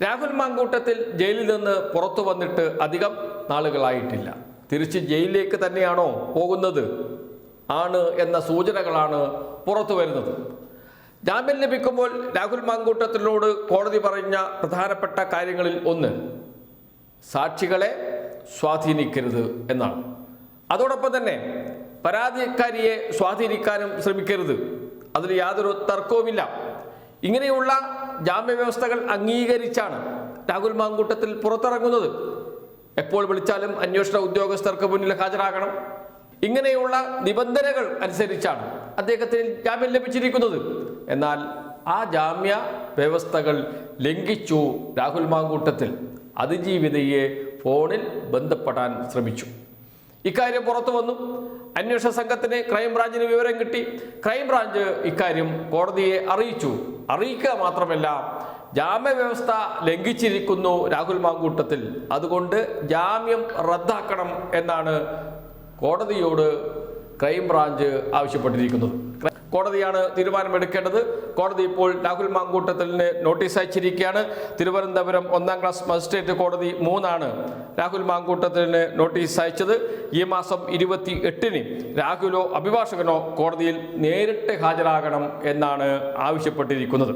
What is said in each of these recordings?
രാഹുൽ മാങ്കൂട്ടത്തിൽ ജയിലിൽ നിന്ന് പുറത്തു വന്നിട്ട് അധികം നാളുകളായിട്ടില്ല. തിരിച്ച് ജയിലിലേക്ക് തന്നെയാണോ പോകുന്നത് ആണ് എന്ന സൂചനകളാണ് പുറത്തു വരുന്നത്. ജാമ്യം ലഭിക്കുമ്പോൾ രാഹുൽ മാങ്കൂട്ടത്തിനോട് കോടതി പറഞ്ഞ പ്രധാനപ്പെട്ട കാര്യങ്ങളിൽ ഒന്ന് സാക്ഷികളെ സ്വാധീനിക്കരുത് എന്നാണ്. അതോടൊപ്പം തന്നെ പരാതിക്കാരിയെ സ്വാധീനിക്കാനും ശ്രമിക്കരുത്, അതിൽ യാതൊരു തർക്കവുമില്ല. ഇങ്ങനെയുള്ള ജാമ്യവ്യവസ്ഥകൾ അംഗീകരിച്ചാണ് രാഹുൽ മാങ്കൂട്ടത്തിൽ പുറത്തിറങ്ങുന്നത്. എപ്പോൾ വിളിച്ചാലും അന്വേഷണ ഉദ്യോഗസ്ഥർക്ക് മുന്നിൽ ഹാജരാകണം. ഇങ്ങനെയുള്ള നിബന്ധനകൾ അനുസരിച്ചാണ് അദ്ദേഹത്തിന് ജാമ്യം ലഭിച്ചിരിക്കുന്നത്. എന്നാൽ ആ ജാമ്യ വ്യവസ്ഥകൾ ലംഘിച്ചു രാഹുൽ മാങ്കൂട്ടത്തിൽ. അതിജീവിതയെ ഫോണിൽ ബന്ധപ്പെടാൻ ശ്രമിച്ചു. ഇക്കാര്യം പുറത്തു വന്നു. അന്വേഷണ സംഘത്തിന് ക്രൈംബ്രാഞ്ചിന് വിവരം കിട്ടി. ക്രൈംബ്രാഞ്ച് ഇക്കാര്യം കോടതിയെ അറിയിച്ചു. അറിയിക്കുക മാത്രമല്ല, ജാമ്യവ്യവസ്ഥ ലംഘിച്ചിരിക്കുന്നു രാഹുൽ മാങ്കൂട്ടത്തിൽ, അതുകൊണ്ട് ജാമ്യം റദ്ദാക്കണം എന്നാണ് കോടതിയോട് ക്രൈംബ്രാഞ്ച് ആവശ്യപ്പെട്ടിരിക്കുന്നത്. കോടതിയാണ് തീരുമാനമെടുക്കേണ്ടത്. കോടതി ഇപ്പോൾ രാഹുൽ മാങ്കൂട്ടത്തിന് നോട്ടീസ് അയച്ചിരിക്കുകയാണ്. തിരുവനന്തപുരം 1ാം ക്ലാസ് മജിസ്ട്രേറ്റ് കോടതി 3 രാഹുൽ മാങ്കൂട്ടത്തിന് നോട്ടീസ് അയച്ചത്. ഈ മാസം 28-ന് രാഹുലോ അഭിഭാഷകനോ കോടതിയിൽ നേരിട്ട് ഹാജരാകണം എന്നാണ് ആവശ്യപ്പെട്ടിരിക്കുന്നത്.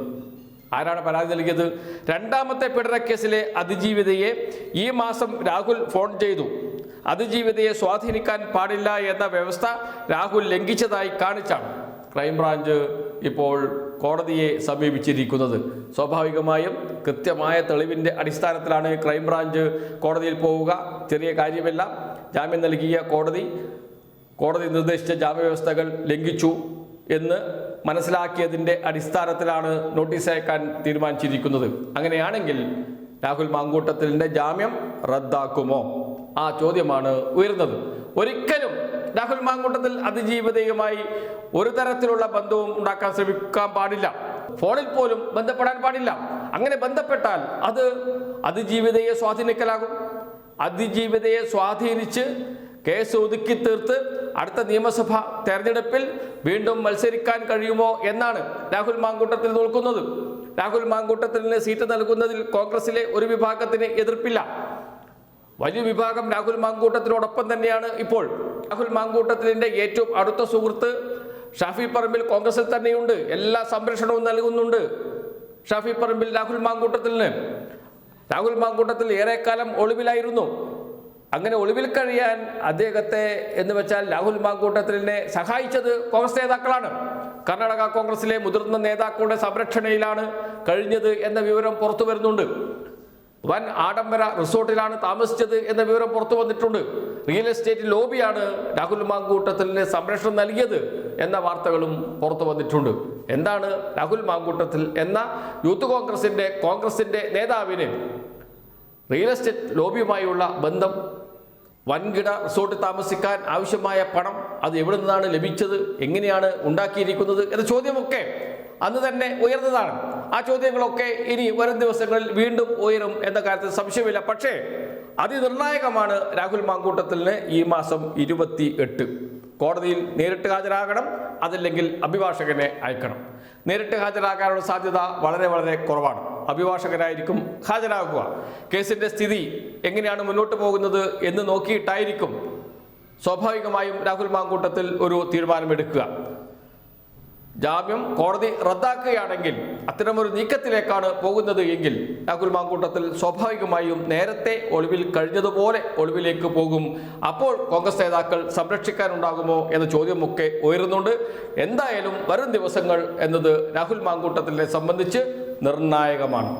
ആരാണ് പരാതി നൽകിയത്? 2ാമത്തെ പീഡനക്കേസിലെ അതിജീവിതയെ ഈ മാസം രാഹുൽ ഫോൺ ചെയ്തു. അതിജീവിതയെ സ്വാധീനിക്കാൻ പാടില്ല എന്ന വ്യവസ്ഥ രാഹുൽ ലംഘിച്ചതായി കാണിച്ചാണ് ക്രൈംബ്രാഞ്ച് ഇപ്പോൾ കോടതിയെ സമീപിച്ചിരിക്കുന്നത്. സ്വാഭാവികമായും കൃത്യമായ തെളിവിൻ്റെ അടിസ്ഥാനത്തിലാണ് ക്രൈംബ്രാഞ്ച് കോടതിയിൽ പോവുക. ചെറിയ കാര്യമല്ല. ജാമ്യം നൽകിയ കോടതി നിർദ്ദേശിച്ച ജാമ്യവ്യവസ്ഥകൾ ലംഘിച്ചു എന്ന് മനസ്സിലാക്കിയതിൻ്റെ അടിസ്ഥാനത്തിലാണ് നോട്ടീസ് അയക്കാൻ തീരുമാനിച്ചിരിക്കുന്നത്. അങ്ങനെയാണെങ്കിൽ രാഹുൽ മാങ്കൂട്ടത്തിൻ്റെ ജാമ്യം റദ്ദാക്കുമോ? ആ ചോദ്യമാണ് ഉയർന്നത്. ഒരിക്കലും രാഹുൽ മാങ്കൂട്ടത്തിൽ അതിജീവിതയുമായി ഒരു തരത്തിലുള്ള ബന്ധവും ഉണ്ടാക്കാൻ ശ്രമിക്കാൻ പാടില്ല. ഫോണിൽ പോലും ബന്ധപ്പെടാൻ പാടില്ല. അങ്ങനെ ബന്ധപ്പെട്ടാൽ അത് അതിജീവിതയെ സ്വാധീനിക്കലാകും. അതിജീവിതയെ സ്വാധീനിച്ച് കേസ് ഒതുക്കി തീർത്ത് അടുത്ത നിയമസഭാ തെരഞ്ഞെടുപ്പിൽ വീണ്ടും മത്സരിക്കാൻ കഴിയുമോ എന്നാണ് രാഹുൽ മാങ്കൂട്ടത്തിൽ നോക്കുന്നത്. രാഹുൽ മാങ്കൂട്ടത്തിന് സീറ്റ് നൽകുന്നതിൽ കോൺഗ്രസിലെ ഒരു വിഭാഗത്തിന് എതിർപ്പില്ല. വലിയ വിഭാഗം രാഹുൽ മാങ്കൂട്ടത്തിനോടൊപ്പം തന്നെയാണ് ഇപ്പോൾ. രാഹുൽ മാങ്കൂട്ടത്തിൻ്റെ ഏറ്റവും അടുത്ത സുഹൃത്ത് ഷാഫി പറമ്പിൽ കോൺഗ്രസിൽ തന്നെയുണ്ട്. എല്ലാ സംരക്ഷണവും നൽകുന്നുണ്ട് ഷാഫി പറമ്പിൽ രാഹുൽ മാങ്കൂട്ടത്തിൽ ഏറെക്കാലം ഒളിവിലായിരുന്നു. അങ്ങനെ ഒളിവിൽ കഴിയാൻ അദ്ദേഹത്തെ എന്ന് വെച്ചാൽ രാഹുൽ മാങ്കൂട്ടത്തിനെ സഹായിച്ചത് കോൺഗ്രസ് നേതാക്കളാണ്. കർണാടക കോൺഗ്രസിലെ മുതിർന്ന നേതാക്കളുടെ സംരക്ഷണയിലാണ് കഴിഞ്ഞത് എന്ന വിവരം പുറത്തു വരുന്നുണ്ട്. വൻ ആഡംബര റിസോർട്ടിലാണ് താമസിച്ചത് എന്ന വിവരം പുറത്തു വന്നിട്ടുണ്ട്. റിയൽ എസ്റ്റേറ്റ് ലോബിയാണ് രാഹുൽ മാങ്കൂട്ടത്തിന് സംരക്ഷണം നൽകിയത് എന്ന വാർത്തകളും പുറത്തു വന്നിട്ടുണ്ട്. എന്താണ് രാഹുൽ മാങ്കൂട്ടത്തിൽ എന്ന യൂത്ത് കോൺഗ്രസിന്റെ നേതാവിന് റിയൽ എസ്റ്റേറ്റ് ലോബിയുമായുള്ള ബന്ധം? വൻകിട റിസോർട്ടിൽ താമസിക്കാൻ ആവശ്യമായ പണം അത് എവിടെ നിന്നാണ് ലഭിച്ചത്? എങ്ങനെയാണ് ഉണ്ടാക്കിയിരിക്കുന്നത് എന്ന ചോദ്യമൊക്കെ അന്ന് തന്നെ ഉയർന്നതാണ്. ആ ചോദ്യങ്ങളൊക്കെ ഇനി വരും ദിവസങ്ങളിൽ വീണ്ടും ഉയരും എന്ന കാര്യത്തിൽ സംശയമില്ല. പക്ഷേ അതിനിർണായകമാണ് രാഹുൽ മാങ്കൂട്ടത്തിന് ഈ മാസം 28 കോടതിയിൽ നേരിട്ട് ഹാജരാകണം. അതല്ലെങ്കിൽ അഭിഭാഷകനെ അയക്കണം. നേരിട്ട് ഹാജരാകാനുള്ള സാധ്യത വളരെ വളരെ കുറവാണ്. അഭിഭാഷകനായിരിക്കും ഹാജരാകുക. കേസിൻ്റെ സ്ഥിതി എങ്ങനെയാണ് മുന്നോട്ട് പോകുന്നത് എന്ന് നോക്കിയിട്ടായിരിക്കും സ്വാഭാവികമായും രാഹുൽ മാങ്കൂട്ടത്തിൽ ഒരു തീരുമാനമെടുക്കുക. ജാമ്യം കോടതി റദ്ദാക്കുകയാണെങ്കിൽ അത്തരമൊരു നീക്കത്തിലേക്കാണ് പോകുന്നത് എങ്കിൽ രാഹുൽ മാങ്കൂട്ടത്തിൽ സ്വാഭാവികമായും നേരത്തെ ഒളിവിൽ കഴിഞ്ഞതുപോലെ ഒളിവിലേക്ക് പോകും. അപ്പോൾ കോൺഗ്രസ് നേതാക്കൾ സംരക്ഷിക്കാനുണ്ടാകുമോ എന്ന ചോദ്യമൊക്കെ ഉയരുന്നുണ്ട്. എന്തായാലും വരും ദിവസങ്ങൾ എന്നത് രാഹുൽ മാങ്കൂട്ടത്തിനെ സംബന്ധിച്ച് നിർണായകമാണ്.